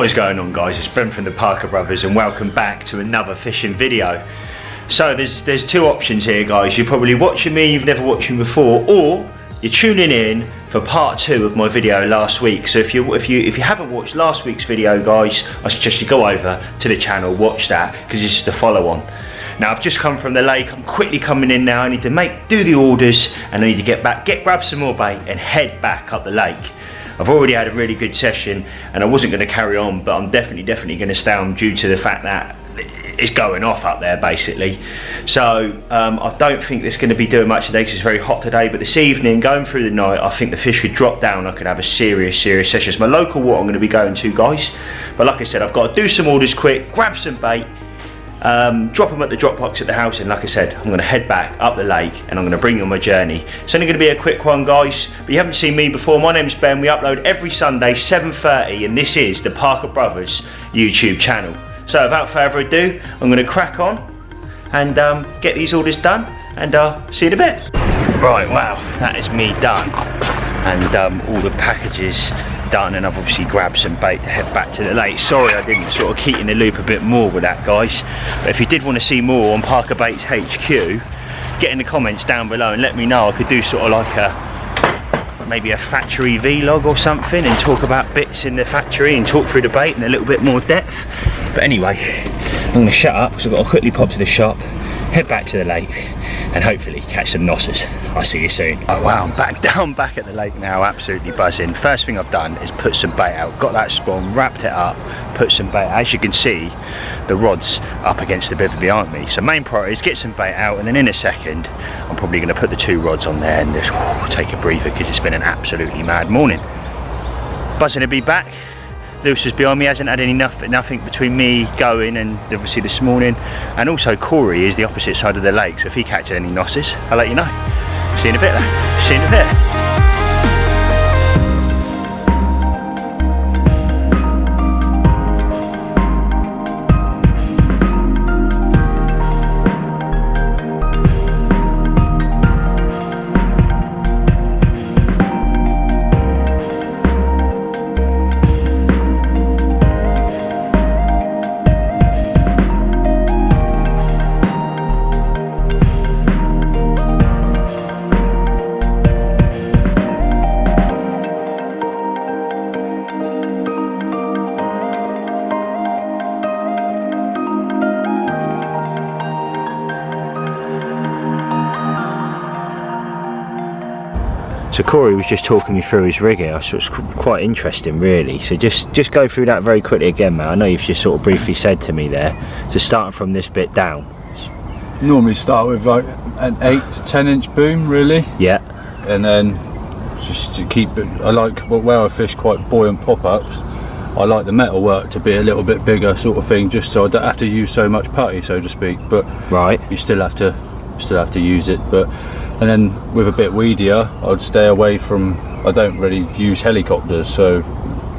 What is going on, guys? It's Ben from the Parker Brothers and welcome back to another fishing video. So there's two options here, guys. You're probably watching me, you've never watched me before, or you're tuning in for part 2 of my video last week. So if you haven't watched last week's video, guys, I suggest you go over to the channel, watch that, because it's just a follow on. Now I've just come from the lake, I'm quickly coming in now. I need to do the orders and I need to get back, grab some more bait and head back up the lake. I've already had a really good session and I wasn't going to carry on, but I'm definitely going to stay on due to the fact that it's going off up there basically. So I don't think it's going to be doing much today because it's very hot today, but this evening, going through the night, I think the fish could drop down. I could have a serious session. It's my local water I'm going to be going to, guys, but like I said, I've got to do some orders quick, grab some bait, drop them at the drop box at the house, and like I said, I'm going to head back up the lake and I'm going to bring you on my journey. It's only going to be a quick one, guys, but you haven't seen me before. My name's Ben. We upload every Sunday 7:30 and this is the Parker Brothers YouTube channel. So without further ado, I'm going to crack on and get these orders done and see you in a bit. Right, wow, that is me done, and all the packages done, and I've obviously grabbed some bait to head back to the lake. Sorry I didn't sort of keep in the loop a bit more with that, guys, but if you did want to see more on Parker Baits HQ, get in the comments down below and let me know. I could do sort of like maybe a factory vlog or something and talk about bits in the factory and talk through the bait in a little bit more depth. But anyway, I'm going to shut up because I've got to quickly pop to the shop, head back to the lake and hopefully catch some nosses. I'll see you soon. Oh wow, I'm back at the lake now, absolutely buzzing. First thing I've done is put some bait out, got that spawn, wrapped it up, put some bait. As you can see, the rod's up against the river behind me. So main priority is get some bait out, and then in a second I'm probably going to put the 2 rods on there and just take a breather because it's been an absolutely mad morning. Buzzing to be back. Lewis is behind me, hasn't had nothing between me going and obviously this morning, and also Cory is the opposite side of the lake, so if he catches any nosses, I'll let you know. See you in a bit then. See you in a bit. So Cory was just talking me through his rig here, so it's quite interesting really. So just go through that very quickly again, mate. I know you've just sort of briefly said to me there, so starting from this bit down. Normally start with like an 8 to 10 inch boom really. Yeah. And then just to keep it, I like where I fish quite buoyant pop-ups, I like the metal work to be a little bit bigger sort of thing, just so I don't have to use so much putty, so to speak, but right, you still have to use it. But and then with a bit weedier, I'd stay away from, I don't really use helicopters, so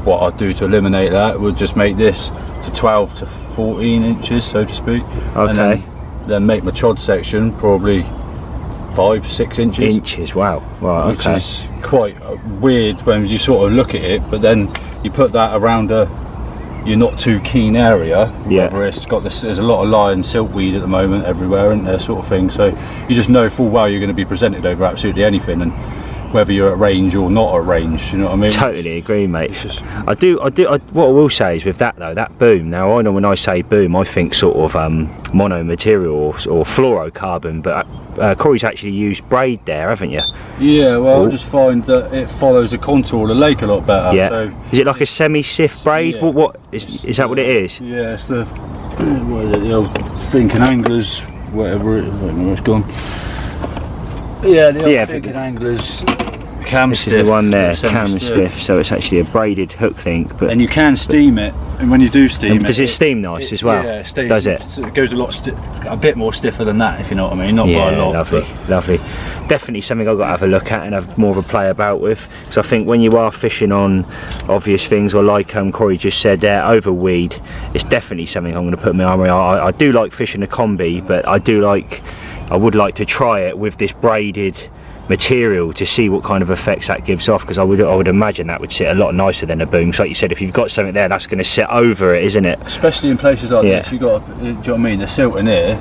what I'd do to eliminate that would just make this to 12 to 14 inches, so to speak. Okay. And then make my chod section probably 5-6 inches. Wow. Right. Which is quite weird when you sort of look at it, but then you put that around you're not too keen area, whether it's got this, there's a lot of lion silkweed at the moment everywhere, isn't there, sort of thing, so you just know full well you're going to be presented over absolutely anything, and whether you're at range or not at range, you know what I mean? Totally agree, mate. Just, what I will say is with that though, that boom, now I know when I say boom I think sort of mono material or fluorocarbon, but Cory's actually used braid there, haven't you? Yeah, well, I just find that it follows the contour of the lake a lot better. Yeah. So is it like a semi-stiff braid? Yeah. What is that what it is? Yeah, it's the, what is it, the old Thinking Anglers, whatever it is, I don't know where it's gone. Yeah, the old Thinking Anglers cam stiff. This is the one there, cam stiff, so it's actually a braided hook link. But, and you can steam it, and when you do steam it... Does it steam nice as well? Yeah, it steams. Does it? It goes a bit more stiffer than that, if you know what I mean, not by a lot. Lovely, lovely. Definitely something I've got to have a look at and have more of a play about with, because I think when you are fishing on obvious things, or like Cory just said there, over weed, it's definitely something I'm going to put in my armoury. I do like fishing a combi, but I would like to try it with this braided material to see what kind of effects that gives off, because I would imagine that would sit a lot nicer than a boom. So like you said, if you've got something there, that's going to sit over it, isn't it? Especially in places like this, you got, do you know what I mean, the silt in here,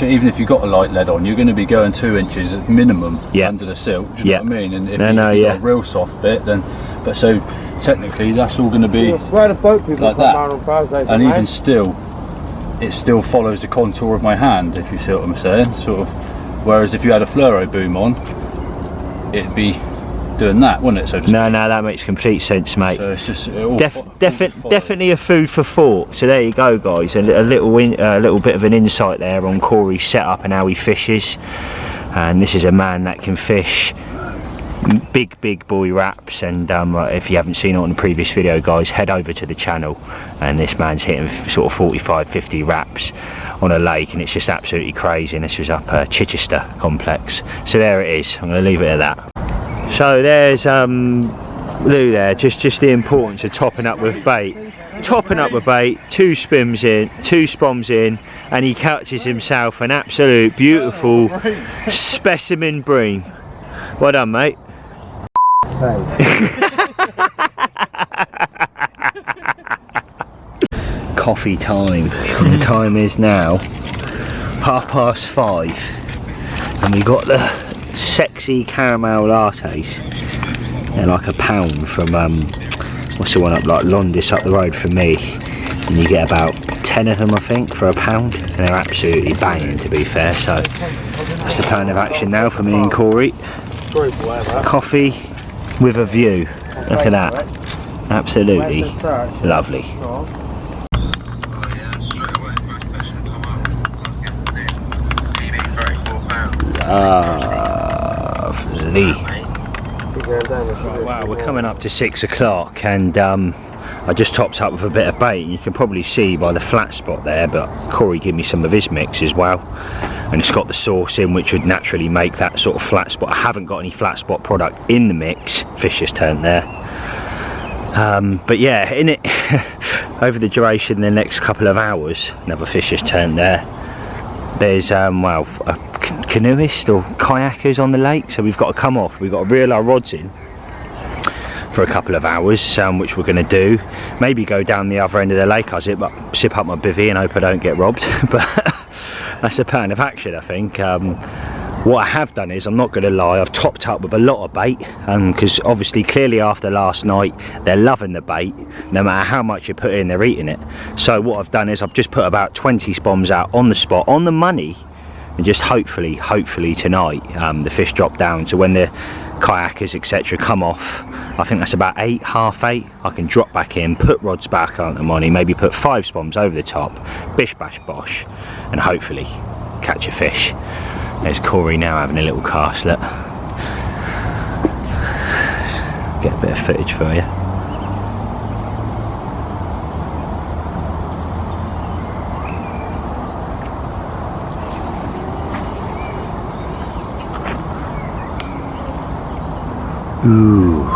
even if you've got a light lead on, you're going to be going 2 inches minimum under the silt, do you know what I mean? And if you've got a real soft bit, then, but so technically that's all going to be like that, and even still, it still follows the contour of my hand, if you see what I'm saying, sort of. Whereas if you had a fluoro boom on, it'd be doing that, wouldn't it? So no, that makes complete sense, mate. So it's just definitely a food for thought. So there you go, guys. A little bit of an insight there on Cory's setup and how he fishes. And this is a man that can fish big boy wraps, and if you haven't seen it on the previous video, guys, head over to the channel, and this man's hitting sort of 45-50 wraps on a lake, and it's just absolutely crazy. And this was up Chichester complex. So there it is. I'm going to leave it at that. So there's Lou there, just the importance of topping up with bait. 2 spoms in, and he catches himself an absolute beautiful specimen bream. Well done, mate. Coffee time. The time is now 5:30, and we got the sexy caramel lattes. They're like £1 from what's the one up like Londis up the road from me, and you get about 10 of them, I think, for £1, and they're absolutely banging, to be fair. So that's the plan of action now for me and Cory. Coffee with a view. Look at that. Absolutely lovely. Lovely. Wow, we're coming up to 6 o'clock, and I just topped up with a bit of bait, and you can probably see by the flat spot there, but Cory gave me some of his mix as well, and it's got the sauce in, which would naturally make that sort of flat spot. I haven't got any flat spot product in the mix. Fish just turned there, but yeah, in it over the duration, the next couple of hours, another fish just turned there. There's well, a canoeist or kayakers on the lake, so we've got to come off. We've got to reel our rods in for a couple of hours, which we're going to do. Maybe go down the other end of the lake. I'll zip up my bivvy and hope I don't get robbed. But that's a plan of action, I think. What I have done is, I'm not going to lie, I've topped up with a lot of bait, because obviously clearly after last night they're loving the bait. No matter how much you put in, they're eating it. So what I've done is I've just put about 20 spoms out on the spot, on the money, and just hopefully tonight the fish drop down. So when the kayakers etc come off, I think that's about 8, half 8, I can drop back in, put rods back on the money, maybe put 5 spoms over the top, bish bash bosh, and hopefully catch a fish. There's Cory now having a little cast. Look, get a bit of footage for you. Ooh.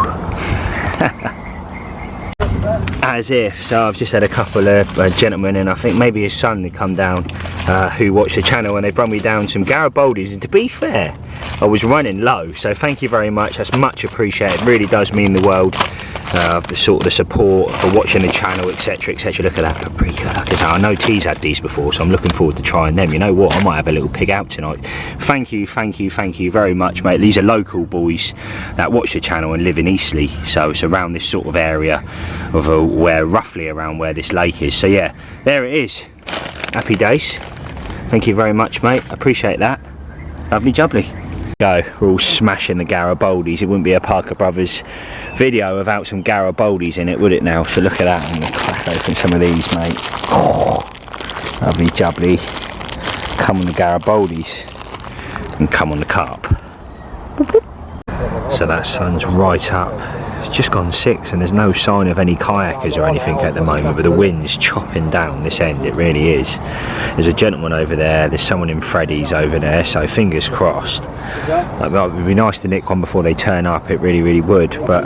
As if. So I've just had a couple of gentlemen, and I think maybe his son had come down, who watched the channel, and they've run me down some Garibaldis, and to be fair, I was running low, so thank you very much. That's much appreciated. Really does mean the world. The support for watching the channel, etc, etc. Look at that paprika. Look at that. I know T's had these before, so I'm looking forward to trying them. You know what, I might have a little pig out tonight. Thank you very much, mate. These are local boys that watch the channel and live in Eastleigh, so it's around this sort of area of roughly around where this lake is. So yeah, there it is. Happy days. Thank you very much, mate. Appreciate that. Lovely jubbly. We're all smashing the Garibaldis. It wouldn't be a Parker Brothers video without some Garibaldis in it, would it now? So look at that. I'm going to crack open some of these, mate. Oh, lovely jubbly. Come on the Garibaldis and come on the carp. So that sun's right up. It's just gone 6, and there's no sign of any kayakers or anything at the moment, but the wind's chopping down this end. It really is. There's a gentleman over there, there's someone in Freddy's over there, so fingers crossed. It would be nice to nick one before they turn up, it really would, but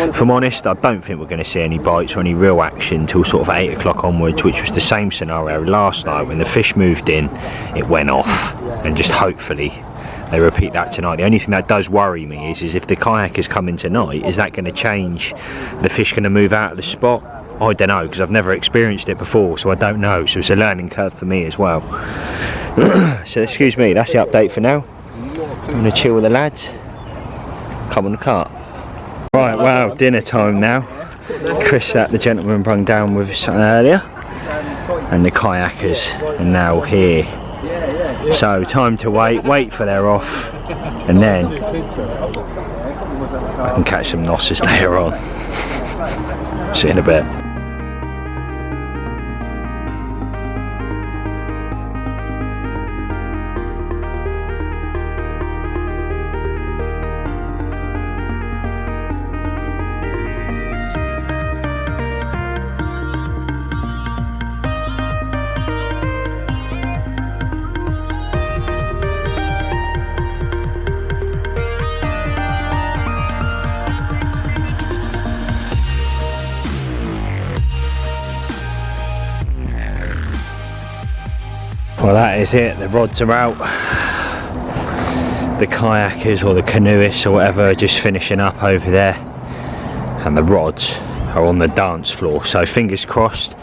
if I'm honest, I don't think we're going to see any bites or any real action till sort of 8 o'clock onwards, which was the same scenario last night. When the fish moved in, it went off, and just hopefully they repeat that tonight. The only thing that does worry me is if the kayakers come in tonight, is that going to change? The fish going to move out of the spot? I don't know, because I've never experienced it before, so I don't know. So it's a learning curve for me as well. So excuse me, that's the update for now. I'm going to chill with the lads. Come on the Carp. Right, well, dinner time now. Chris, that the gentleman brung down with us earlier, and the kayakers are now here. So time to wait for their off, and then I can catch some nosses later on. See you in a bit. Well, that is it, the rods are out. The kayakers or the canoeists or whatever are just finishing up over there, and the rods are on the dance floor. So fingers crossed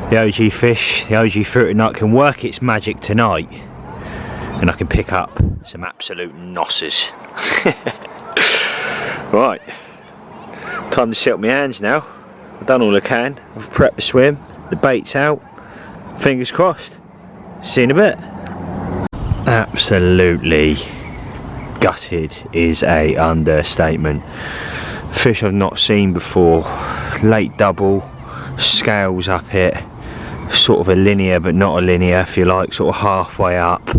the OG fish, the OG fruit nut can work its magic tonight, and I can pick up some absolute nosses. Right, time to set up my hands now. I've done all I can, I've prepped the swim, the bait's out, fingers crossed. See you in a bit. Absolutely gutted is a understatement. Fish I've not seen before. Late double, scales up it, sort of a linear but not a linear if you like, sort of halfway up.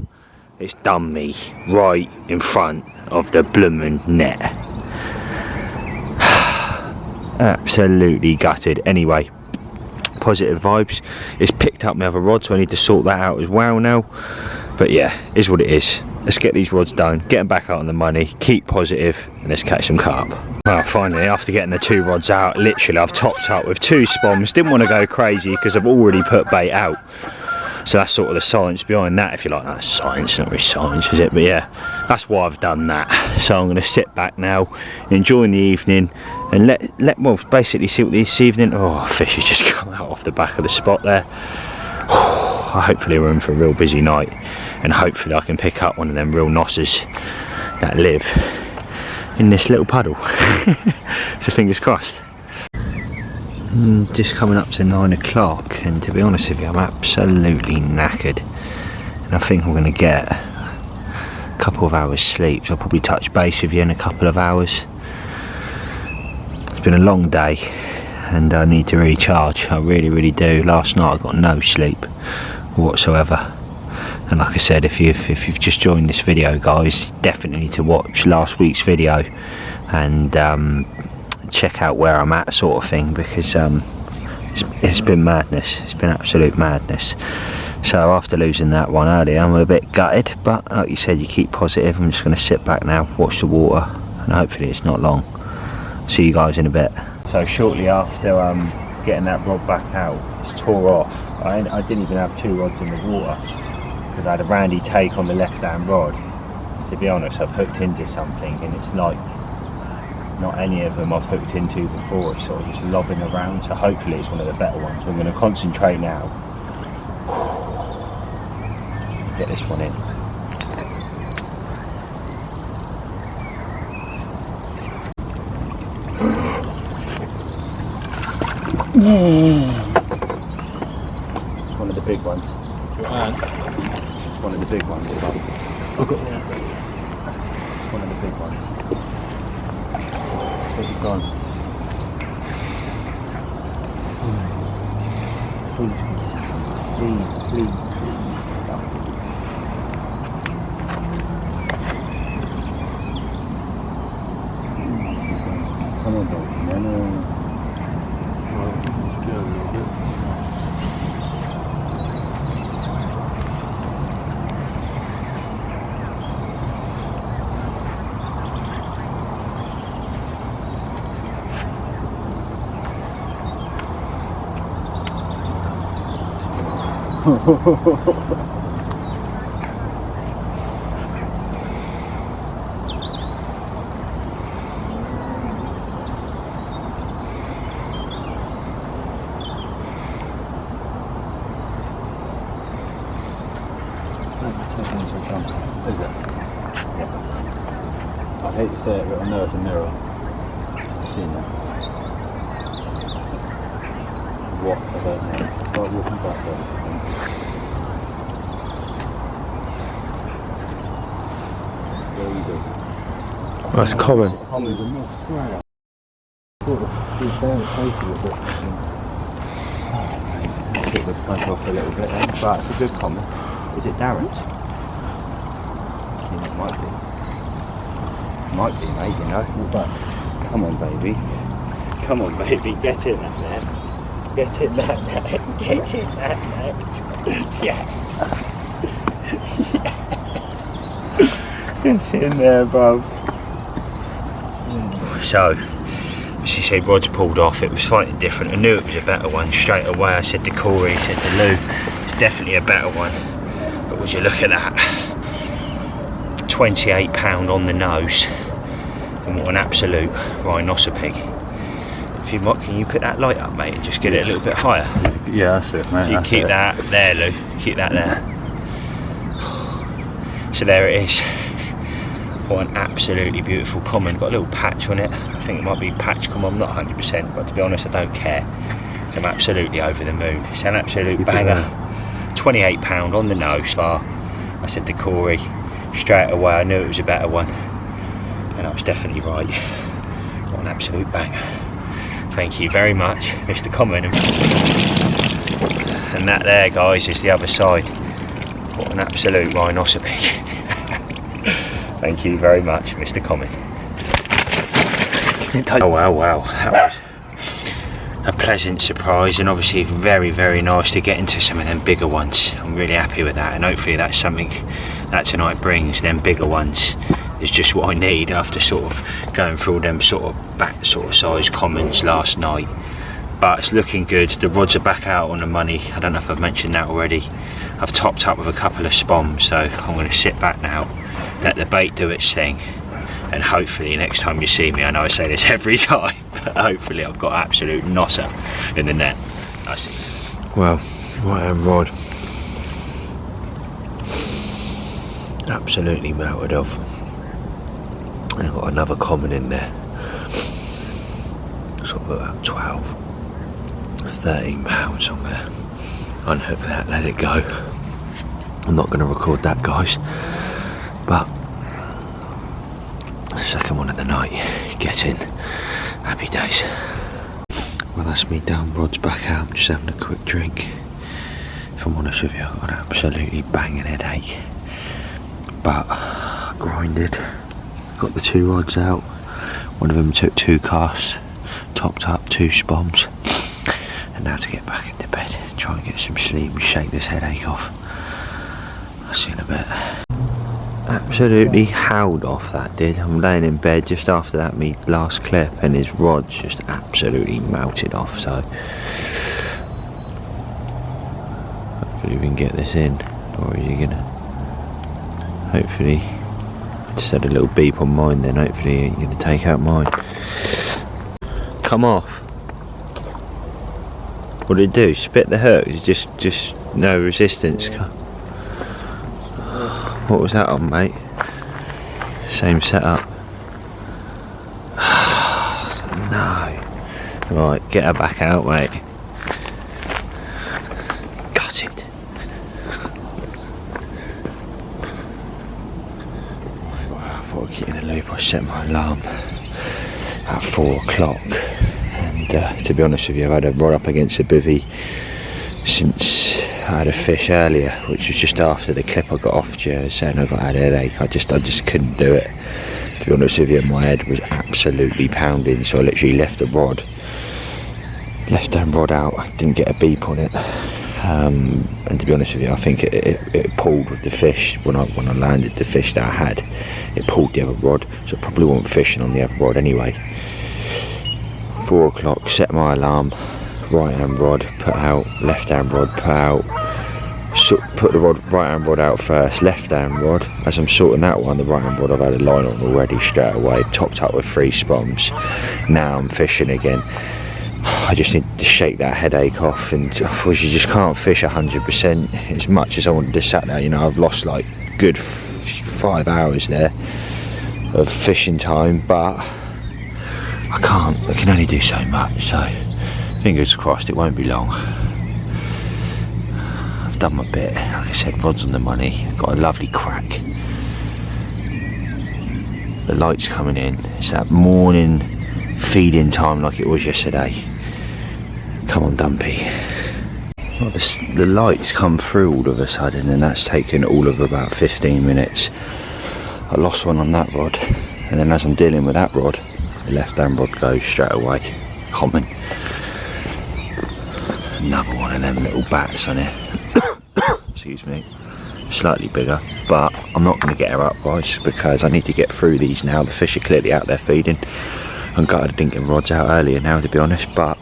It's done me right in front of the bloomin' net. Absolutely gutted. Anyway, positive vibes. It's picked up my other rod, so I need to sort that out as well now. But yeah, is what it is. Let's get these rods done, get them back out on the money, keep positive, and let's catch some carp. Well, finally, after getting the 2 rods out, literally I've topped up with 2 spoms. Didn't want to go crazy because I've already put bait out. So that's sort of the science behind that, if you like. That's science, not really science, is it? But yeah, that's why I've done that. So I'm going to sit back now, enjoying the evening, and well, basically see what this evening. Oh, fish has just come out off the back of the spot there. Hopefully we're in for a real busy night, and hopefully I can pick up one of them real nosses that live in this little puddle. So fingers crossed. Just coming up to 9 o'clock, and to be honest with you, I'm absolutely knackered, and I think I'm going to get a couple of hours sleep, so I'll probably touch base with you in a couple of hours. It's been a long day and I need to recharge. I really do. Last night I got no sleep whatsoever, and like I said, if you've just joined this video, guys, definitely need to watch last week's video and check out where I'm at, sort of thing, because it's been madness. It's been absolute madness. So after losing that one earlier, I'm a bit gutted, but like you said, you keep positive. I'm just going to sit back now, watch the water, and hopefully it's not long. See you guys in a bit. So shortly after getting that rod back out, it's tore off. I didn't even have 2 rods in the water because I had a randy take on the left hand rod. To be honest, I've hooked into something, and it's like not any of them I've hooked into before. It's sort of just lobbing around, so hopefully it's one of the better ones. So I'm going to concentrate now, get this one in. One of the big ones. One of the big ones. One of the big ones. Where's it gone? Please. Come on, dog. No. Is it? Yeah. I hate to say it, but I know it's a mirror. I've seen that. What? I don't know. Start walking back there. There you go. That's common. Commons are more swear. Sort of be fair safety a bit. Took the front off a little bit then, but it's a good common. Is it Darren's? It might be. Might be, mate, you know. But come on, baby. Come on, baby. Get in that net. Get in that net. Get in that net. Yeah. Get in there, bruv. So, as you say, rod's pulled off. It was slightly different. I knew it was a better one straight away. I said to Cory, I said to Lou, it's definitely a better one. But would you look at that? £28 on the nose, and what an absolute rhinoceros pig. If you can you put that light up, mate, and just get it a little bit higher? Yeah, that's it, mate. If you keep that there, Lou, keep that there. So there it is. What an absolutely beautiful common. Got a little patch on it. I think it might be patch common, I'm not 100%, but to be honest I don't care. So I'm absolutely over the moon. It's an absolute banger. £28 on the nose bar. I said to Cory straight away, I knew it was a better one, and I was definitely right. What an absolute banger. Thank you very much, Mr. Common. And that there, guys, is the other side. What an absolute rhinoceros pig. Thank you very much, Mr. Common. Oh wow, wow, that was a pleasant surprise, and obviously very, very nice to get into some of them bigger ones. I'm really happy with that, and hopefully that's something that tonight brings. Them bigger ones is just what I need after sort of going through all them sort of back sort of size commons last night. But it's looking good. The rods are back out on the money. I don't know if I've mentioned that already. I've topped up with a couple of spoms, so I'm going to sit back now, let the bait do its thing, and hopefully next time you see me, I know I say this every time, but hopefully I've got absolute nosser in the net. That's it. Well, right hand rod, absolutely melted off. I've got another common in there, sort of about 12, 13 pounds on there. Unhook that, let it go. I'm not going to record that, guys, but second one of the night, get in, happy days. Well, that's me done, rod's back out, I'm just having a quick drink. If I'm honest with you, I've got an absolutely banging headache, but grinded, got the two rods out. One of them took 2 casts, topped up 2 spoms, and now to get back into bed, try and get some sleep and shake this headache off. I'll see you in a bit. Absolutely howled off, that did. I'm laying in bed just after that me last clip, and his rod's just absolutely melted off, so hopefully we can get this in. Or is he gonna, hopefully, just had a little beep on mine then, hopefully you're gonna take out mine. Come off. What did it do? Spit the hook? Just no resistance. What was that on, mate? Same setup. No. Right, get her back out, mate. Got it. I thought I'd keep in the loop. I set my alarm at 4 o'clock. And to be honest with you, I've had a rod up against a bivvy since I had a fish earlier, which was just after the clip I got off Joe saying I had a headache. I just couldn't do it. To be honest with you, my head was absolutely pounding, so I literally left the rod, left hand rod out. I didn't get a beep on it, and to be honest with you, I think it pulled with the fish. When I landed the fish that I had, it pulled the other rod, so I probably wasn't fishing on the other rod anyway. 4 o'clock, set my alarm, right hand rod put out, left hand rod put out, put the right hand rod out first, left hand rod. As I'm sorting that one, the right hand rod I've had a line on already straight away, topped up with 3 spoms. Now I'm fishing again. I I just need to shake that headache off, and unfortunately you just can't fish 100% as much as I wanted to sat there. You know, I've lost like good 5 hours there of fishing time, but I can only do so much, so fingers crossed it won't be long. I've done my bit, like I said, rod's on the money, got a lovely crack. The light's coming in, it's that morning feeding time like it was yesterday. Come on, Dumpy. Well, the light's come through all of a sudden, and that's taken all of about 15 minutes. I lost one on that rod, and then as I'm dealing with that rod, the left hand rod goes straight away. Common. Another one of them little bats on it. Excuse me. Slightly bigger, but I'm not going to get her up, guys, because I need to get through these now. The fish are clearly out there feeding. I'm gutted I didn't get rods out earlier now, to be honest, but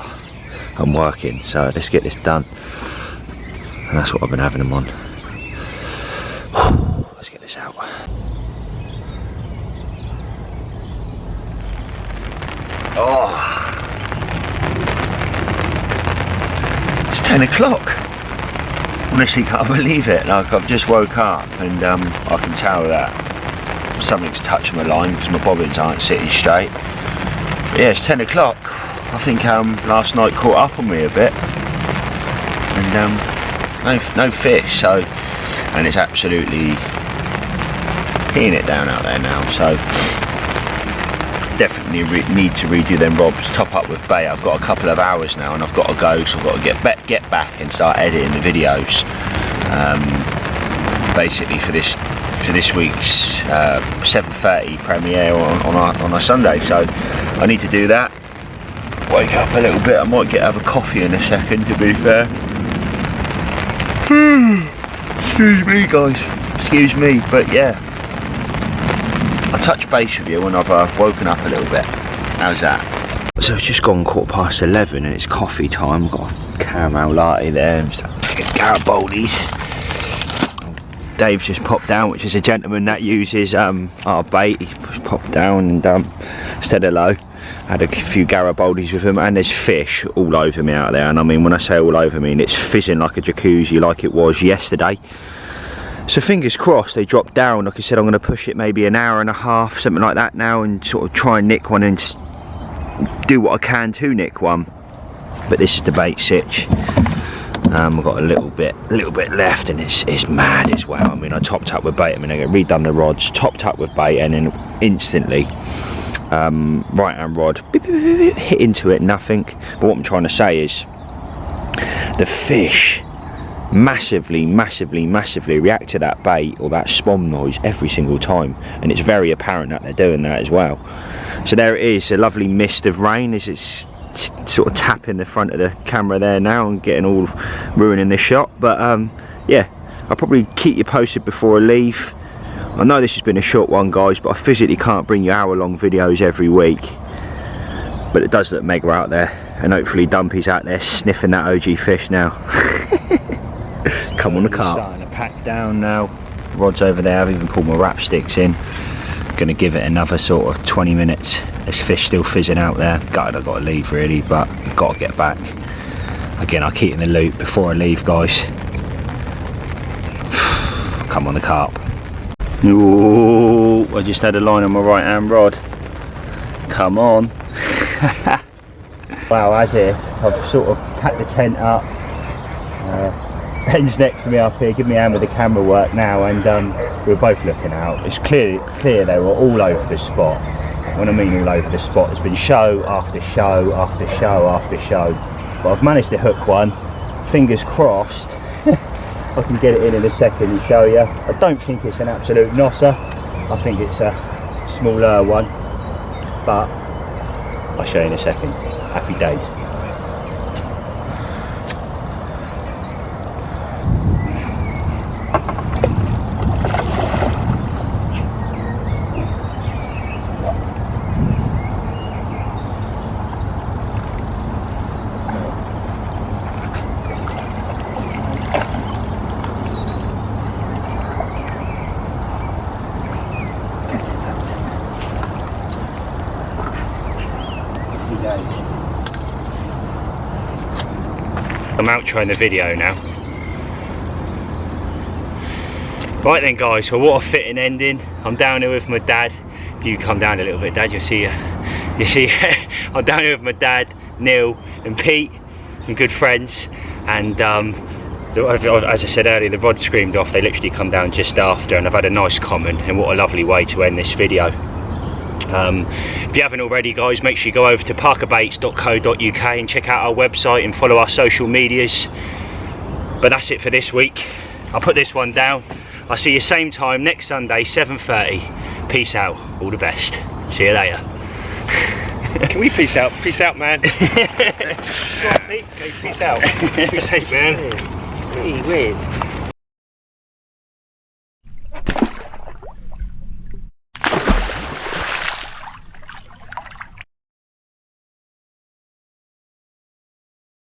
I'm working, so let's get this done. And that's what I've been having them on. Let's get this out. Oh, it's 10 o'clock. Honestly, can't believe it. Like, I've just woke up, and I can tell that something's touching my line because my bobbins aren't sitting straight. But yeah, it's 10 o'clock. I think last night caught up on me a bit, and no fish. So, and it's absolutely peeing it down out there now. So definitely need to redo them rods, top up with bait. I've got a couple of hours now, and I've got to go, so I've got to get back and start editing the videos. Basically for this week's 7:30 premiere on a Sunday. So I need to do that. Wake up a little bit. I might have a coffee in a second, to be fair. Excuse me, guys. Excuse me, but yeah. I'll touch base with you when I've woken up a little bit. How's that? So it's just gone 11:15 and it's coffee time. I've got a caramel latte there and Garibaldi's. Dave's just popped down, which is a gentleman that uses our bait. He's popped down and said hello. Had a few Garibaldis with him, and there's fish all over me out there. And I mean, when I say all over me, it's fizzing like a jacuzzi like it was yesterday. So fingers crossed they drop down. Like I said, I'm going to push it maybe an hour and a half, something like that now, and sort of try and nick one and do what I can to nick one. But this is the bait sitch. I've got a little bit left, and it's mad as well. I mean, I topped up with bait. I mean, I redone the rods, topped up with bait, and then instantly right hand rod beep, beep, beep, beep, hit into it, nothing. But what I'm trying to say is the fish massively react to that bait or that spom noise every single time, and it's very apparent that they're doing that as well. So there it is, a lovely mist of rain as it's sort of tapping the front of the camera there now and getting all ruining the shot. But yeah, I'll probably keep you posted before I leave. I know this has been a short one, guys, but I physically can't bring you hour-long videos every week. But it does look mega out there, and hopefully Dumpy's out there sniffing that OG fish now. Come on the carp. Starting to pack down now. Rod's over there. I've even pulled my wrap sticks in. Going to give it another sort of 20 minutes. There's fish still fizzing out there. Gutted I've got to leave really, but I've got to get back. Again, I'll keep in the loop before I leave, guys. Come on the carp. Ooh, I just had a line on my right hand rod. Come on. Wow, as if I've sort of packed the tent up. Ben's next to me up here, give me a hand with the camera work now, and we're both looking out. It's clear they were all over the spot. When I mean all over the spot, there's been show after show after show after show. But I've managed to hook one. Fingers crossed. I can get it in a second and show you. I don't think it's an absolute nosser. I think it's a smaller one. But I'll show you in a second. Happy days. outroing the video now. Right then guys, well what a fitting ending. I'm down here with my dad. If you come down a little bit, Dad, you'll see I'm down here with my dad, Neil and Pete, some good friends, and as I said earlier, the rod screamed off. They literally come down just after, and I've had a nice comment, and what a lovely way to end this video. If you haven't already guys, make sure you go over to parkerbaits.co.uk and check out our website and follow our social medias. But that's it for this week. I'll put this one down. I'll see you same time next Sunday, 7:30. Peace out. All the best. See you later. Can we peace out? Peace out, man. Go on, Pete. Okay, peace out. Peace out, man. Hey, where's?